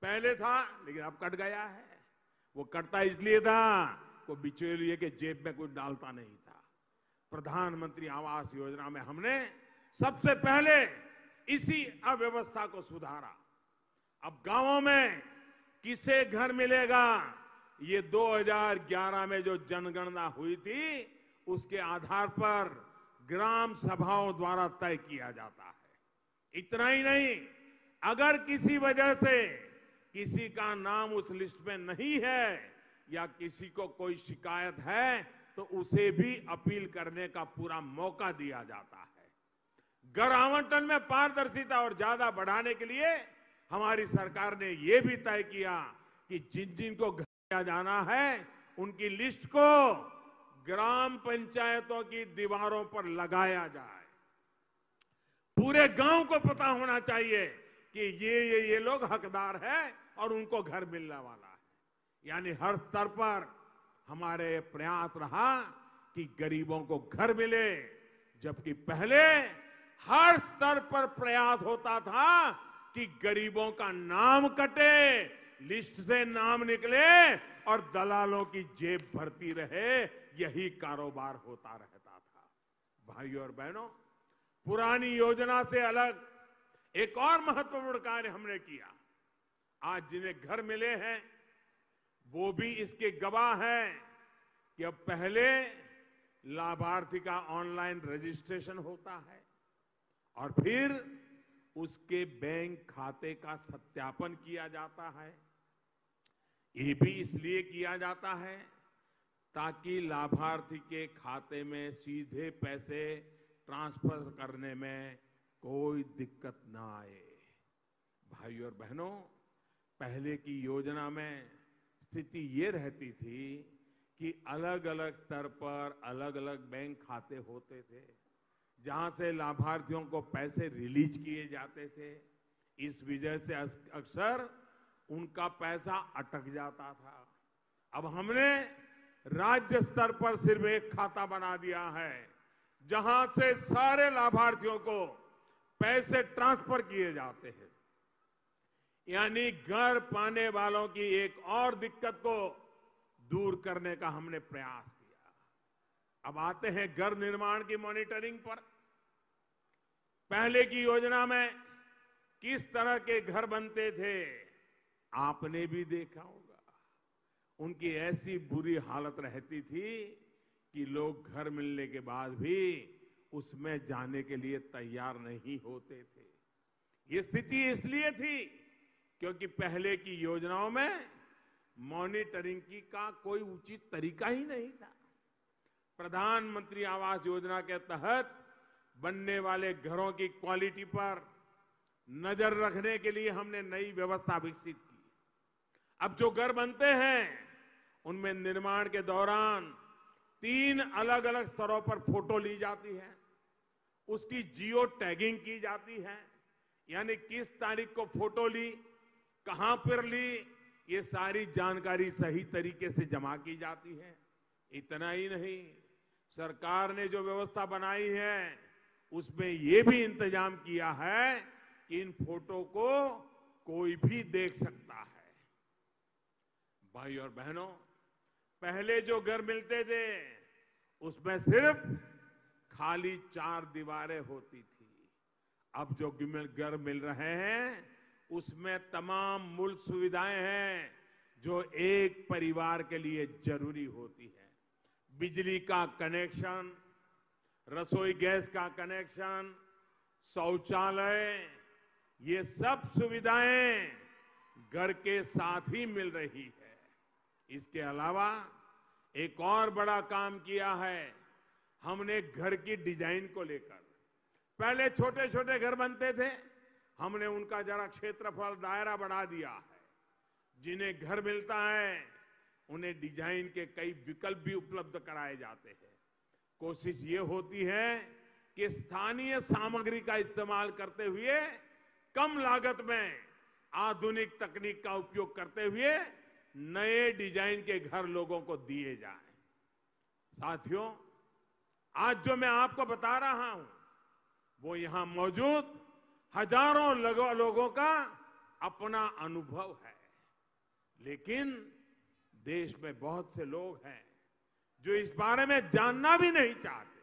Speaker 3: पहले था लेकिन अब कट गया है। वो कटता इसलिए था वो बिचौलिए के जेब में कुछ डालता नहीं था। प्रधानमंत्री आवास योजना में हमने सबसे पहले इसी अव्यवस्था को सुधारा। अब गांवों में किसे घर मिलेगा, ये 2011 में जो जनगणना हुई थी उसके आधार पर ग्राम सभाओं द्वारा तय किया जाता है। इतना ही नहीं, अगर किसी वजह से किसी का नाम उस लिस्ट में नहीं है या किसी को कोई शिकायत है तो उसे भी अपील करने का पूरा मौका दिया जाता है। घर आवंटन में पारदर्शिता और ज्यादा बढ़ाने के लिए हमारी सरकार ने यह भी तय किया कि जिन जिन को घर दिया जाना है उनकी लिस्ट को ग्राम पंचायतों की दीवारों पर लगाया जाए। पूरे गांव को पता होना चाहिए कि ये लोग हकदार हैं और उनको घर मिलने वाला है। यानी हर स्तर पर हमारे प्रयास रहा कि गरीबों को घर मिले, जबकि पहले हर स्तर पर प्रयास होता था कि गरीबों का नाम कटे, लिस्ट से नाम निकले और दलालों की जेब भरती रहे। यही कारोबार होता रहता था। भाइयों और बहनों, पुरानी योजना से अलग एक और महत्वपूर्ण कार्य हमने किया। आज जिन्हें घर मिले हैं वो भी इसके गवाह हैं कि अब पहले लाभार्थी का ऑनलाइन रजिस्ट्रेशन होता है और फिर उसके बैंक खाते का सत्यापन किया जाता है। ये भी इसलिए किया जाता है ताकि लाभार्थी के खाते में सीधे पैसे ट्रांसफर करने में कोई दिक्कत ना आए। भाइयों और बहनों, पहले की योजना में स्थिति ये रहती थी कि अलग अलग स्तर पर अलग अलग बैंक खाते होते थे जहां से लाभार्थियों को पैसे रिलीज किए जाते थे। इस वजह से अक्सर उनका पैसा अटक जाता था। अब हमने राज्य स्तर पर सिर्फ एक खाता बना दिया है जहां से सारे लाभार्थियों को पैसे ट्रांसफर किए जाते हैं। यानी घर पाने वालों की एक और दिक्कत को दूर करने का हमने प्रयास किया। अब आते हैं घर निर्माण की मॉनिटरिंग पर। पहले की योजना में किस तरह के घर बनते थे आपने भी देखा होगा। उनकी ऐसी बुरी हालत रहती थी कि लोग घर मिलने के बाद भी उसमें जाने के लिए तैयार नहीं होते थे। ये स्थिति इसलिए थी क्योंकि पहले की योजनाओं में मॉनिटरिंग की का कोई उचित तरीका ही नहीं था। प्रधानमंत्री आवास योजना के तहत बनने वाले घरों की क्वालिटी पर नजर रखने के लिए हमने नई व्यवस्था विकसित की। अब जो घर बनते हैं उनमें निर्माण के दौरान 3 अलग अलग स्तरों पर फोटो ली जाती है, उसकी जियो टैगिंग की जाती है, यानी किस तारीख को फोटो ली, कहां पर ली, ये सारी जानकारी सही तरीके से जमा की जाती है। इतना ही नहीं, सरकार ने जो व्यवस्था बनाई है उसमें ये भी इंतजाम किया है कि इन फोटो को कोई भी देख सकता है। भाई और बहनों, पहले जो घर मिलते थे उसमें सिर्फ खाली 4 दीवारें होती थी। अब जो घर मिल रहे हैं उसमें तमाम मूल सुविधाएं हैं जो एक परिवार के लिए जरूरी होती है। बिजली का कनेक्शन, रसोई गैस का कनेक्शन, शौचालय, ये सब सुविधाएं घर के साथ ही मिल रही है। इसके अलावा एक और बड़ा काम किया है हमने घर की डिजाइन को लेकर। पहले छोटे छोटे घर बनते थे, हमने उनका जरा क्षेत्रफल दायरा बढ़ा दिया है। जिन्हें घर मिलता है उन्हें डिजाइन के कई विकल्प भी उपलब्ध कराए जाते हैं। कोशिश ये होती है कि स्थानीय सामग्री का इस्तेमाल करते हुए कम लागत में आधुनिक तकनीक का उपयोग करते हुए नए डिजाइन के घर लोगों को दिए जाएं। साथियों, आज जो मैं आपको बता रहा हूं वो यहां मौजूद हजारों लोगों का अपना अनुभव है, लेकिन देश में बहुत से लोग हैं जो इस बारे में जानना भी नहीं चाहते।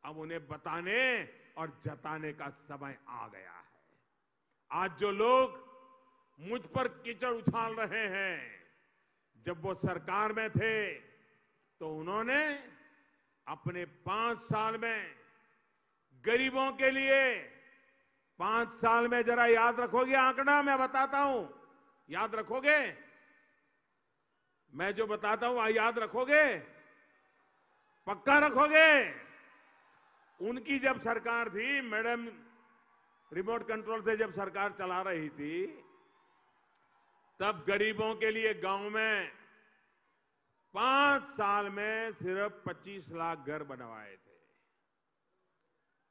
Speaker 3: अब उन्हें बताने और जताने का समय आ गया है। आज जो लोग मुझ पर कीचड़ उछाल रहे हैं, जब वो सरकार में थे तो उन्होंने अपने 5 साल में गरीबों के लिए 5 साल में, जरा याद रखोगे आंकड़ा मैं बताता हूं, याद रखोगे? मैं जो बताता हूं याद रखोगे? पक्का रखोगे? उनकी जब सरकार थी, मैडम रिमोट कंट्रोल से जब सरकार चला रही थी, तब गरीबों के लिए गांव में 5 साल में सिर्फ 25 लाख घर बनवाए थे।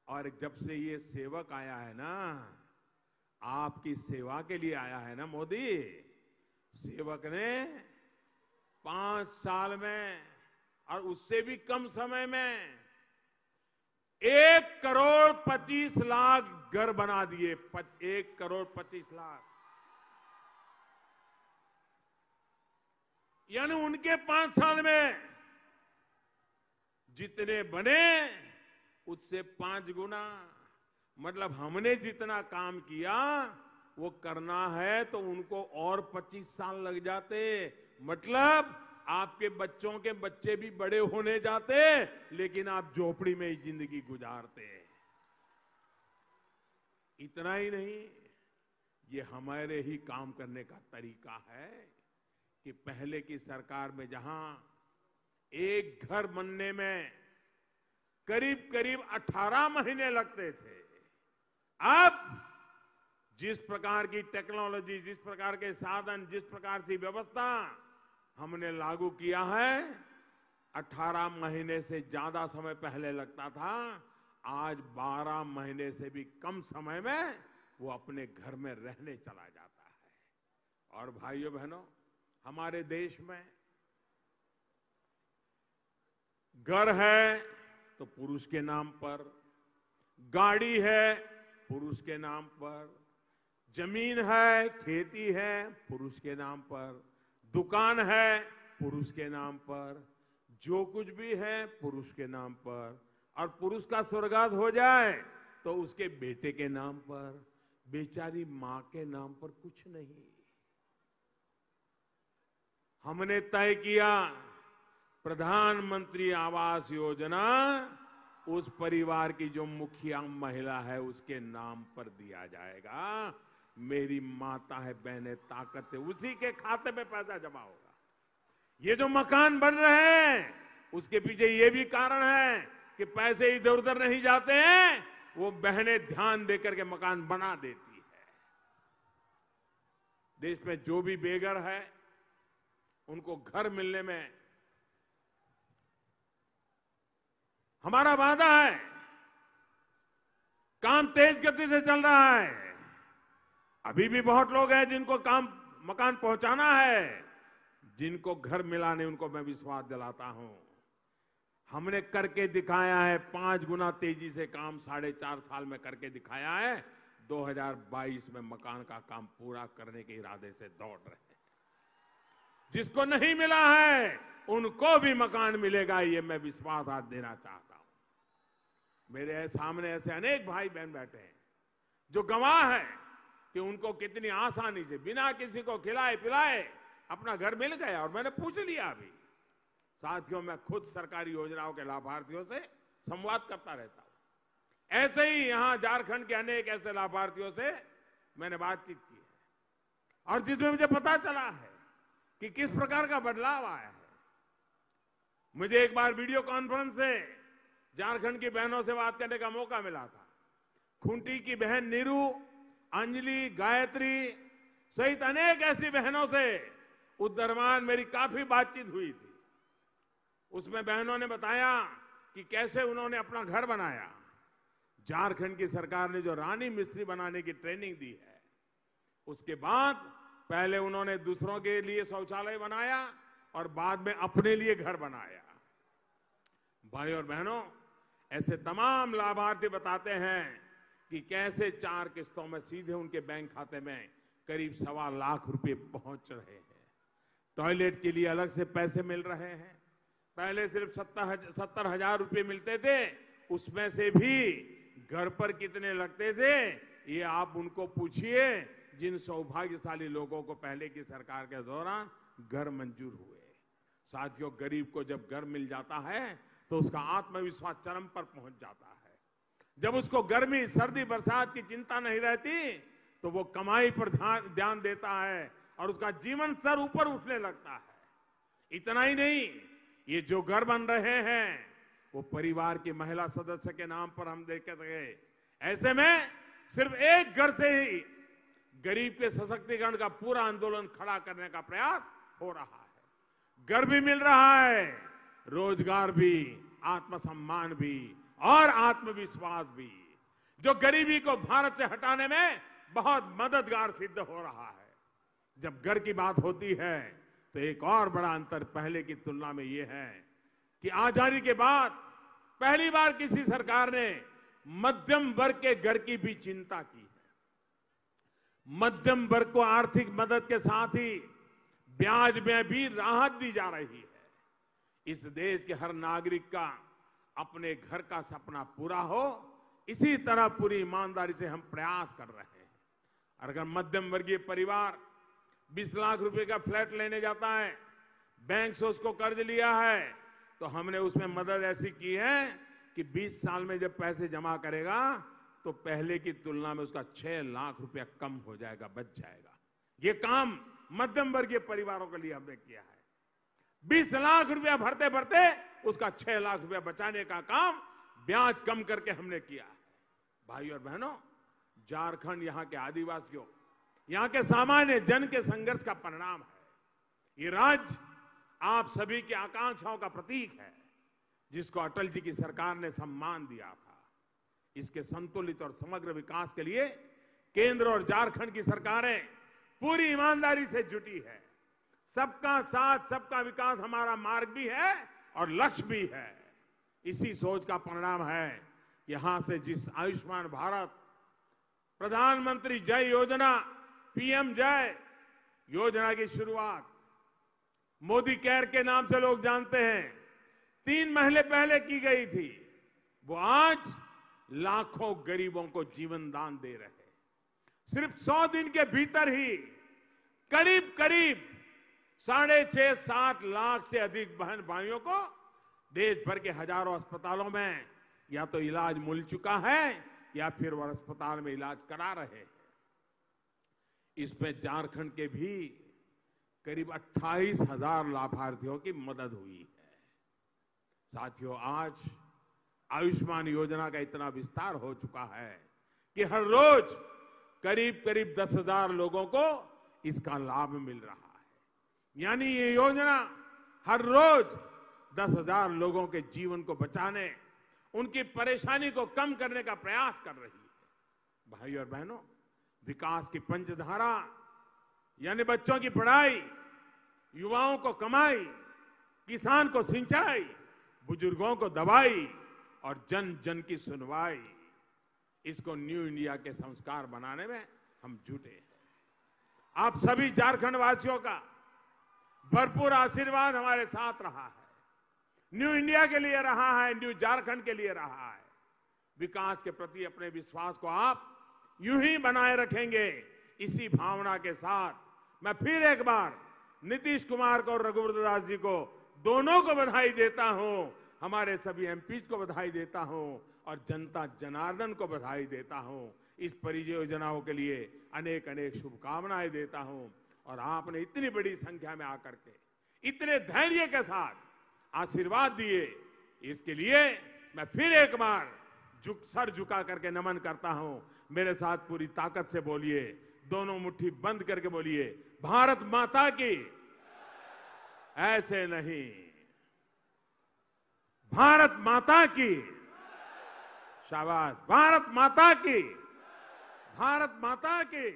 Speaker 3: और जब से ये सेवक आया है ना, आपकी सेवा के लिए आया है ना मोदी, सेवक ने 5 साल में और उससे भी कम समय में 1 करोड़ 25 लाख घर बना दिए। 1 करोड़ 25 लाख, यानी उनके 5 साल में जितने बने उससे 5 गुना। मतलब हमने जितना काम किया वो करना है तो उनको और 25 साल लग जाते। मतलब आपके बच्चों के बच्चे भी बड़े होने जाते, लेकिन आप झोपड़ी में ही जिंदगी गुजारते। इतना ही नहीं, ये हमारे ही काम करने का तरीका है कि पहले की सरकार में जहां एक घर बनने में करीब करीब 18 महीने लगते थे। अब जिस प्रकार की टेक्नोलॉजी, जिस प्रकार के साधन, जिस प्रकार की व्यवस्था हमने लागू किया है, 18 महीने से ज्यादा समय पहले लगता था, आज 12 महीने से भी कम समय में वो अपने घर में रहने चला जाता है। और भाइयों बहनों, हमारे देश में घर है तो पुरुष के नाम पर, गाड़ी है पुरुष के नाम पर, जमीन है, खेती है पुरुष के नाम पर, दुकान है पुरुष के नाम पर, जो कुछ भी है पुरुष के नाम पर। और पुरुष का स्वर्गवास हो जाए तो उसके बेटे के नाम पर, बेचारी मां के नाम पर कुछ नहीं। हमने तय किया प्रधानमंत्री आवास योजना उस परिवार की जो मुखिया महिला है उसके नाम पर दिया जाएगा। मेरी माता है, बहने ताकत से उसी के खाते में पैसा जमा होगा। ये जो मकान बन रहे हैं उसके पीछे ये भी कारण है कि पैसे इधर उधर नहीं जाते हैं, वो बहनें ध्यान देकर के मकान बना देती है। देश में जो भी बेघर है उनको घर मिलने में हमारा वादा है। काम तेज गति से चल रहा है। अभी भी बहुत लोग हैं जिनको मकान पहुंचाना है, जिनको घर मिला नहीं उनको मैं विश्वास दिलाता हूं। हमने करके दिखाया है, 5 गुना तेजी से काम 4.5 साल में करके दिखाया है। 2022 में मकान का काम पूरा करने के इरादे से दौड़ रहे हैं। जिसको नहीं मिला है उनको भी मकान मिलेगा, ये मैं विश्वास आज देना चाहता हूं। मेरे सामने ऐसे अनेक भाई बहन बैठे हैं जो गवाह है कि उनको कितनी आसानी से बिना किसी को खिलाए पिलाए अपना घर मिल गया। और मैंने पूछ लिया अभी, साथियों, मैं खुद सरकारी योजनाओं के लाभार्थियों से संवाद करता रहता हूं। ऐसे ही यहां झारखंड के अनेक ऐसे लाभार्थियों से मैंने बातचीत की है और जिसमें मुझे पता चला है कि किस प्रकार का बदलाव आया है। मुझे एक बार वीडियो कॉन्फ्रेंस से झारखंड की बहनों से बात करने का मौका मिला था। खूंटी की बहन नीरू, अंजलि, गायत्री सहित अनेक ऐसी बहनों से उस दरमियान मेरी काफी बातचीत हुई थी। उसमें बहनों ने बताया कि कैसे उन्होंने अपना घर बनाया। झारखंड की सरकार ने जो रानी मिस्त्री बनाने की ट्रेनिंग दी है, उसके बाद पहले उन्होंने दूसरों के लिए शौचालय बनाया और बाद में अपने लिए घर बनाया। भाई और बहनों, ऐसे तमाम लाभार्थी बताते हैं कि कैसे 4 किस्तों में सीधे उनके बैंक खाते में करीब 1.25 लाख रुपए पहुंच रहे हैं। टॉयलेट के लिए अलग से पैसे मिल रहे हैं। पहले सिर्फ 70,000 रुपए मिलते थे, उसमें से भी घर पर कितने लगते थे ये आप उनको पूछिए, जिन सौभाग्यशाली लोगों को पहले की सरकार के दौरान घर मंजूर हुए। साथियों, गरीब को जब घर मिल जाता है तो उसका आत्मविश्वास चरम पर पहुंच जाता है। जब उसको गर्मी, सर्दी, बरसात की चिंता नहीं रहती तो वो कमाई पर ध्यान देता है और उसका जीवन स्तर ऊपर उठने लगता है। इतना ही नहीं, ये जो घर बन रहे हैं वो परिवार की महिला सदस्य के नाम पर हम देखते गए। ऐसे में सिर्फ एक घर से ही गरीब के सशक्तिकरण का पूरा आंदोलन खड़ा करने का प्रयास हो रहा है। घर भी मिल रहा है, रोजगार भी, आत्मसम्मान भी और आत्मविश्वास भी, जो गरीबी को भारत से हटाने में बहुत मददगार सिद्ध हो रहा है। जब घर की बात होती है तो एक और बड़ा अंतर पहले की तुलना में यह है कि आजादी के बाद पहली बार किसी सरकार ने मध्यम वर्ग के घर की भी चिंता की है। मध्यम वर्ग को आर्थिक मदद के साथ ही ब्याज में भी राहत दी जा रही है। इस देश के हर नागरिक का अपने घर का सपना पूरा हो, इसी तरह पूरी ईमानदारी से हम प्रयास कर रहे हैं। अगर मध्यम वर्गीय परिवार 20 लाख रुपए का फ्लैट लेने जाता है, बैंक से उसको कर्ज लिया है, तो हमने उसमें मदद ऐसी की है कि 20 साल में जब पैसे जमा करेगा तो पहले की तुलना में उसका 6 लाख रुपया कम हो जाएगा, बच जाएगा। ये काम मध्यम वर्गीय परिवारों के लिए हमने किया है। 20 लाख रुपया भरते भरते उसका 6 लाख रुपया बचाने का काम ब्याज कम करके हमने किया है। भाई और बहनों, झारखंड यहां के आदिवासियों, यहां के सामान्य जन के संघर्ष का परिणाम है। ये राज्य आप सभी की आकांक्षाओं का प्रतीक है, जिसको अटल जी की सरकार ने सम्मान दिया था। इसके संतुलित और समग्र विकास के लिए केंद्र और झारखंड की सरकारें पूरी ईमानदारी से जुटी है। सबका साथ सबका विकास हमारा मार्ग भी है और लक्ष्य भी है। इसी सोच का परिणाम है यहां से जिस आयुष्मान भारत, प्रधानमंत्री जय योजना, पीएम जय योजना की शुरुआत मोदी केयर के नाम से लोग जानते हैं, 3 महीने पहले की गई थी। वो आज लाखों गरीबों को जीवन दान दे रहे हैं। सिर्फ 100 दिन के भीतर ही करीब करीब 6.5-7 लाख से अधिक बहन भाइयों को देश भर के हजारों अस्पतालों में या तो इलाज मिल चुका है या फिर वह अस्पताल में इलाज करा रहे हैं। इसमें झारखंड के भी करीब 28,000 लाभार्थियों की मदद हुई है। साथियों, आज आयुष्मान योजना का इतना विस्तार हो चुका है कि हर रोज करीब करीब 10,000 लोगों को इसका लाभ मिल रहा है। यानी ये योजना हर रोज 10,000 लोगों के जीवन को बचाने, उनकी परेशानी को कम करने का प्रयास कर रही है। भाई और बहनों, विकास की पंचधारा यानी बच्चों की पढ़ाई, युवाओं को कमाई, किसान को सिंचाई, बुजुर्गों को दवाई और जन जन की सुनवाई, इसको न्यू इंडिया के संस्कार बनाने में हम जुटे हैं। आप सभी झारखंड वासियों का भरपूर आशीर्वाद हमारे साथ रहा है। न्यू इंडिया के लिए रहा है, न्यू झारखंड के लिए रहा है। विकास के प्रति अपने विश्वास को आप यूं ही बनाए रखेंगे। इसी भावना के साथ मैं फिर एक बार नीतीश कुमार को और रघुवर दास जी को दोनों को बधाई देता हूं, हमारे सभी एमपीज को बधाई देता हूं और जनता जनार्दन को बधाई देता हूं। इस परियोजनाओं के लिए अनेक अनेक शुभकामनाएं देता हूं। और आपने इतनी बड़ी संख्या में आकर के इतने धैर्य के साथ आशीर्वाद दिए, इसके लिए मैं फिर एक बार सर झुका करके नमन करता हूं। मेरे साथ पूरी ताकत से बोलिए, दोनों मुट्ठी बंद करके बोलिए, भारत माता की। ऐसे नहीं, भारत माता की। शाबाश, भारत माता की, भारत माता की।